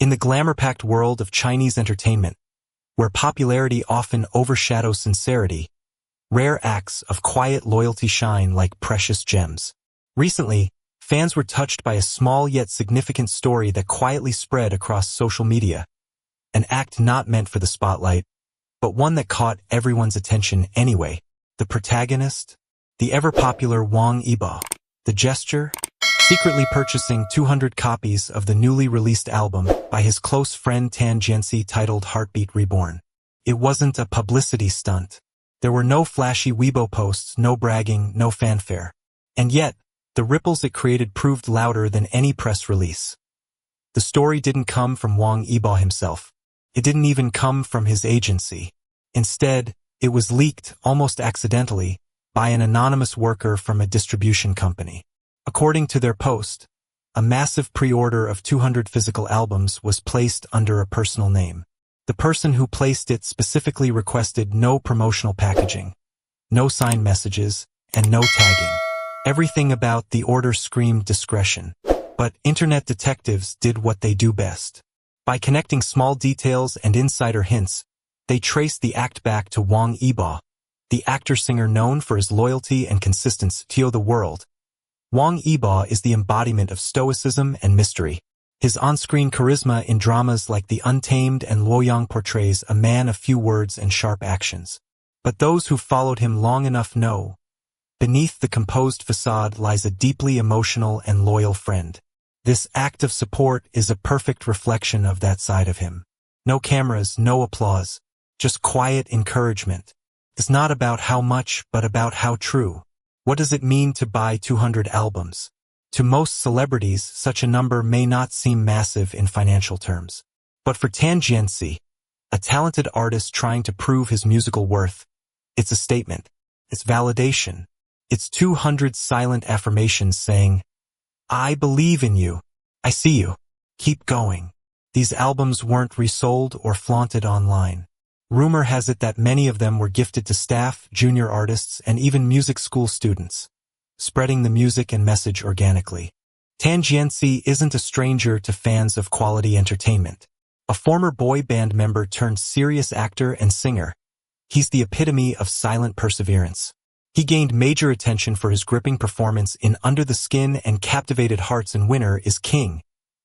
In the glamour-packed world of Chinese entertainment, where popularity often overshadows sincerity, rare acts of quiet loyalty shine like precious gems. Recently, fans were touched by a small yet significant story that quietly spread across social media. An act not meant for the spotlight, but one that caught everyone's attention anyway. The protagonist, the ever-popular Wang Yibo. The gesture, secretly purchasing 200 copies of the newly released album by his close friend Tan Jianci titled Heartbeat Reborn. It wasn't a publicity stunt. There were no flashy Weibo posts, no bragging, no fanfare. And yet, the ripples it created proved louder than any press release. The story didn't come from Wang Yibo himself. It didn't even come from his agency. Instead, it was leaked, almost accidentally, by an anonymous worker from a distribution company. According to their post, a massive pre-order of 200 physical albums was placed under a personal name. The person who placed it specifically requested no promotional packaging, no signed messages, and no tagging. Everything about the order screamed discretion. But internet detectives did what they do best. By connecting small details and insider hints, they traced the act back to Wang Yibo, the actor-singer known for his loyalty and consistency to the world. Wang Yibo is the embodiment of stoicism and mystery. His on-screen charisma in dramas like The Untamed and Luoyang portrays a man of few words and sharp actions. But those who followed him long enough know, beneath the composed facade lies a deeply emotional and loyal friend. This act of support is a perfect reflection of that side of him. No cameras, no applause, just quiet encouragement. It's not about how much, but about how true. What does it mean to buy 200 albums? To most celebrities, such a number may not seem massive in financial terms. But for Tan Jianci, a talented artist trying to prove his musical worth, it's a statement. It's validation. It's 200 silent affirmations saying, I believe in you. I see you. Keep going. These albums weren't resold or flaunted online. Rumor has it that many of them were gifted to staff, junior artists, and even music school students, spreading the music and message organically. Tan Jianci isn't a stranger to fans of quality entertainment. A former boy band member turned serious actor and singer, he's the epitome of silent perseverance. He gained major attention for his gripping performance in Under the Skin and captivated hearts in Winner is King,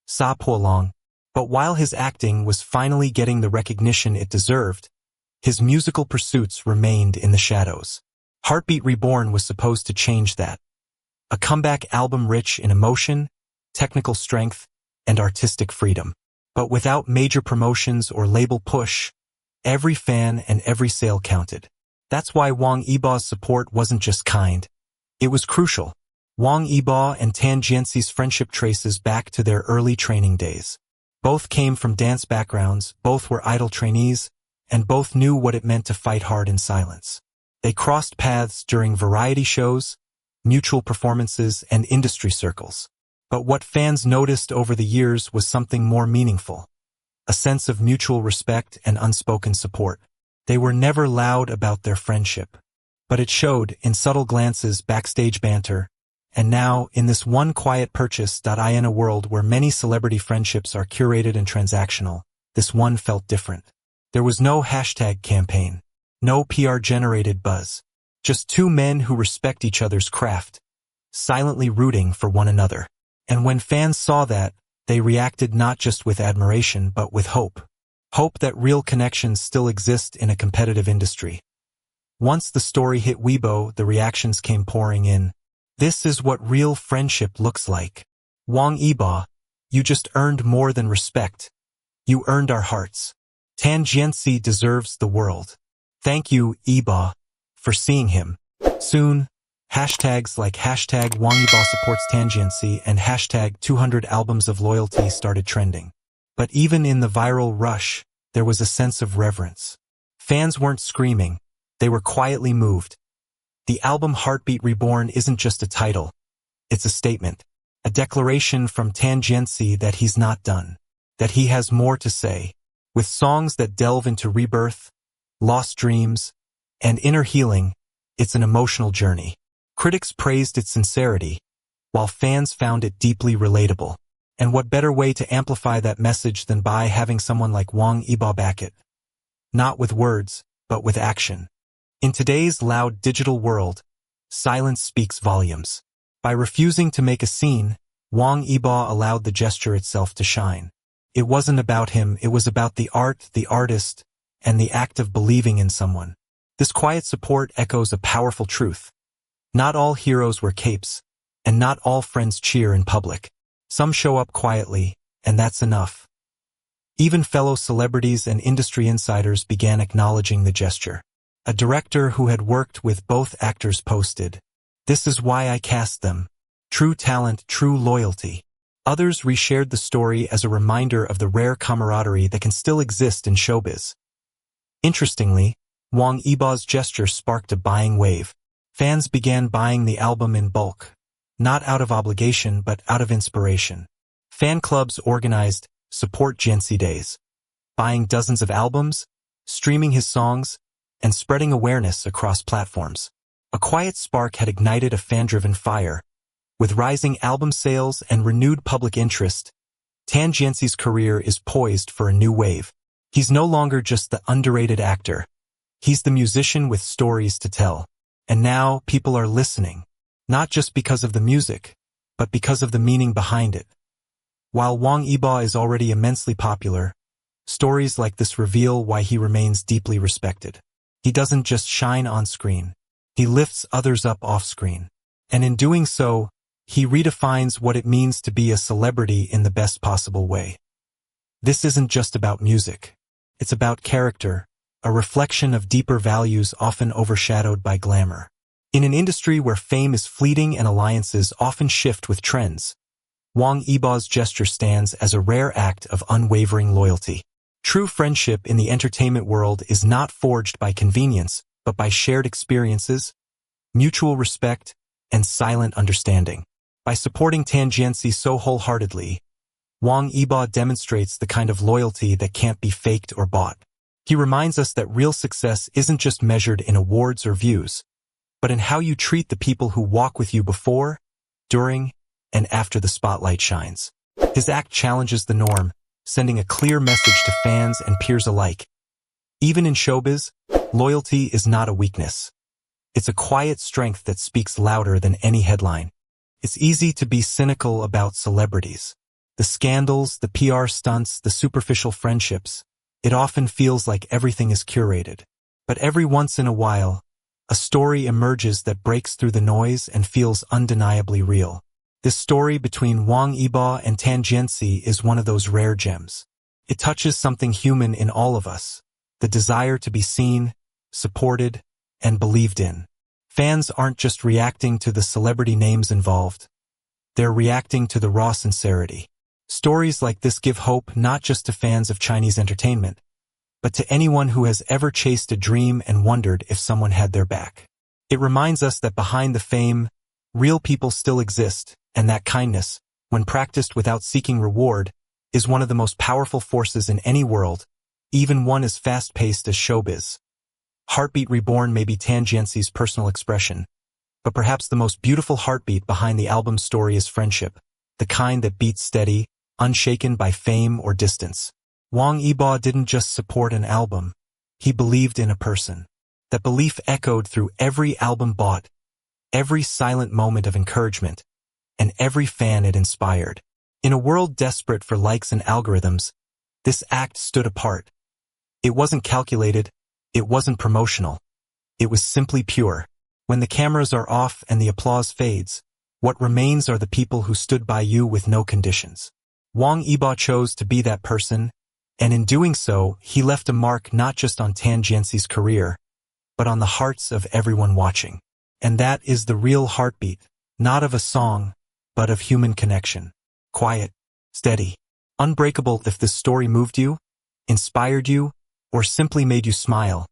Sa Po-long. But while his acting was finally getting the recognition it deserved, his musical pursuits remained in the shadows. Heartbeat Reborn was supposed to change that. A comeback album rich in emotion, technical strength, and artistic freedom. But without major promotions or label push, every fan and every sale counted. That's why Wang Yibo's support wasn't just kind. It was crucial. Wang Yibo and Tan Jianci's friendship traces back to their early training days. Both came from dance backgrounds, both were idol trainees, and both knew what it meant to fight hard in silence. They crossed paths during variety shows, mutual performances, and industry circles. But what fans noticed over the years was something more meaningful. A sense of mutual respect and unspoken support. They were never loud about their friendship, but it showed in subtle glances, backstage banter, and now, in this one quiet purchase. In a world where many celebrity friendships are curated and transactional, this one felt different. There was no hashtag campaign, no PR-generated buzz, just two men who respect each other's craft, silently rooting for one another. And when fans saw that, they reacted not just with admiration but with hope. Hope that real connections still exist in a competitive industry. Once the story hit Weibo, the reactions came pouring in. This is what real friendship looks like. Wang Yibo, you just earned more than respect. You earned our hearts. Tan Jianci deserves the world. Thank you, Yibo, for seeing him. Soon, hashtags like hashtag Wang Yibo supports Tan Jianci and hashtag 200 albums of loyalty started trending. But even in the viral rush, there was a sense of reverence. Fans weren't screaming, they were quietly moved. The album Heartbeat Reborn isn't just a title, it's a statement, a declaration from Tan Jianci that he's not done, that he has more to say. With songs that delve into rebirth, lost dreams, and inner healing, it's an emotional journey. Critics praised its sincerity, while fans found it deeply relatable. And what better way to amplify that message than by having someone like Wang Yibo back it? Not with words, but with action. In today's loud digital world, silence speaks volumes. By refusing to make a scene, Wang Yibo allowed the gesture itself to shine. It wasn't about him, it was about the art, the artist, and the act of believing in someone. This quiet support echoes a powerful truth. Not all heroes wear capes, and not all friends cheer in public. Some show up quietly, and that's enough. Even fellow celebrities and industry insiders began acknowledging the gesture. A director who had worked with both actors posted, "This is why I cast them. True talent, true loyalty." Others reshared the story as a reminder of the rare camaraderie that can still exist in showbiz. Interestingly, Wang Yibo's gesture sparked a buying wave. Fans began buying the album in bulk, not out of obligation but out of inspiration. Fan clubs organized Support Jianci Days, buying dozens of albums, streaming his songs, and spreading awareness across platforms. A quiet spark had ignited a fan-driven fire. With rising album sales and renewed public interest, Tan Jianci's career is poised for a new wave. He's no longer just the underrated actor. He's the musician with stories to tell. And now people are listening, not just because of the music, but because of the meaning behind it. While Wang Yibo is already immensely popular, stories like this reveal why he remains deeply respected. He doesn't just shine on screen. He lifts others up off screen. And in doing so, he redefines what it means to be a celebrity in the best possible way. This isn't just about music. It's about character, a reflection of deeper values often overshadowed by glamour. In an industry where fame is fleeting and alliances often shift with trends, Wang Yibo's gesture stands as a rare act of unwavering loyalty. True friendship in the entertainment world is not forged by convenience, but by shared experiences, mutual respect, and silent understanding. By supporting Tan Jianci so wholeheartedly, Wang Yibo demonstrates the kind of loyalty that can't be faked or bought. He reminds us that real success isn't just measured in awards or views, but in how you treat the people who walk with you before, during, and after the spotlight shines. His act challenges the norm, sending a clear message to fans and peers alike. Even in showbiz, loyalty is not a weakness. It's a quiet strength that speaks louder than any headline. It's easy to be cynical about celebrities. The scandals, the PR stunts, the superficial friendships. It often feels like everything is curated. But every once in a while, a story emerges that breaks through the noise and feels undeniably real. This story between Wang Yibo and Tan Jianci is one of those rare gems. It touches something human in all of us, the desire to be seen, supported, and believed in. Fans aren't just reacting to the celebrity names involved. They're reacting to the raw sincerity. Stories like this give hope not just to fans of Chinese entertainment, but to anyone who has ever chased a dream and wondered if someone had their back. It reminds us that behind the fame, real people still exist, and that kindness, when practiced without seeking reward, is one of the most powerful forces in any world, even one as fast-paced as showbiz. Heartbeat Reborn may be Tan Jianci's personal expression, but perhaps the most beautiful heartbeat behind the album's story is friendship, the kind that beats steady, unshaken by fame or distance. Wang Yibo didn't just support an album, he believed in a person. That belief echoed through every album bought, every silent moment of encouragement, and every fan it inspired. In a world desperate for likes and algorithms, this act stood apart. It wasn't calculated, it wasn't promotional. It was simply pure. When the cameras are off and the applause fades, what remains are the people who stood by you with no conditions. Wang Yibo chose to be that person, and in doing so, he left a mark not just on Tan Jianci's career, but on the hearts of everyone watching. And that is the real heartbeat, not of a song, but of human connection. Quiet, steady, unbreakable. If this story moved you, inspired you, or simply made you smile,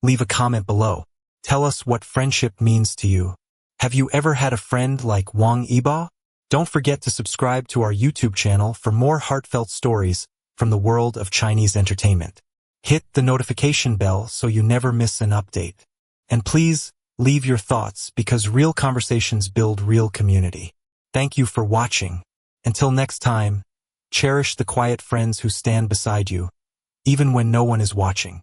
leave a comment below. Tell us what friendship means to you. Have you ever had a friend like Wang Yibo? Don't forget to subscribe to our YouTube channel for more heartfelt stories from the world of Chinese entertainment. Hit the notification bell so you never miss an update. And please, leave your thoughts because real conversations build real community. Thank you for watching. Until next time, Cherish the quiet friends who stand beside you, even when no one is watching.